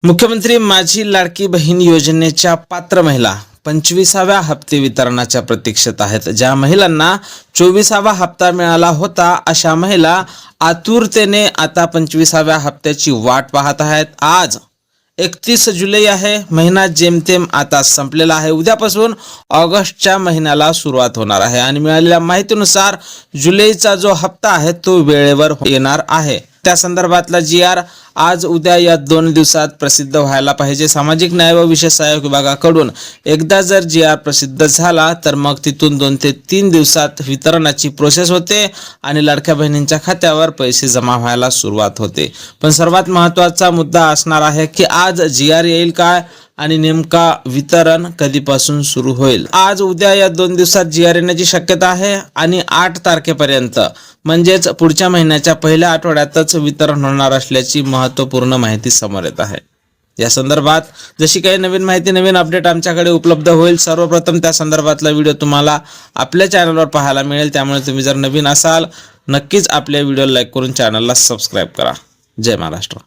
मुख्यमंत्री माझी लाडकी बहीण योजनेच्या पात्र महिला 25व्या हप्ते वितरणाच्या प्रतीक्षेत आहेत। ज्या महिलांना 24वा हप्ता मिळाला होता अशा महिला आतुरतेने आता 25व्या हप्त्याची वाट पाहत आहेत। आज 31 जुलै आहे। महिना जेमतेम आता संपलेला आहे। उद्यापासून ऑगस्टच्या महिन्याला सुरुवात होणार आहे आणि मिळालेल्या माहितीनुसार जुलैचा जो हप्ता आहे तो वेळेवर येणार आहे। त्या संदर्भातला जी.आर. आज उद्या या 2 दिवसात प्रसिद्ध व्हायला पाहिजे। सामाजिक न्याय व विशेष सहाय्यक विभागाकडून एकदा जर जी.आर. प्रसिद्ध झाला तर मग तिथून 2 ते 3 दिवसात वितरणाची प्रोसेस होते आणि लाडक्या बहिणींच्या खात्यावर पैसे जमा व्हायला सुरुवात होते। पण सर्वात महत्त्वाचा मुद्दा असणार आहे की आज जी.आर. येईल काय आणि नेमका वितरण कधीपासून सुरू होईल। आज उद्या या 2 दिवसात जी.आर. येण्याची शक्यता आहे आणि 8 तारखेपर्यंत म्हणजेच पुढच्या महिन्याच्या पहिल्या आठवड्यातच वितरण होणार असल्याची महत्त्वपूर्ण माहिती समोर येत आहे। या संदर्भात जशी काही नवीन माहिती नवीन अपडेट आमच्याकडे उपलब्ध होईल सर्वप्रथम त्या संदर्भातला व्हिडिओ तुम्हाला आपल्या चॅनलवर पाहायला मिळेल। त्यामुळे तुम्ही जर नवीन असाल नक्कीच आपल्या व्हिडिओला लाईक करून चॅनलला सबस्क्राईब करा। जय महाराष्ट्र।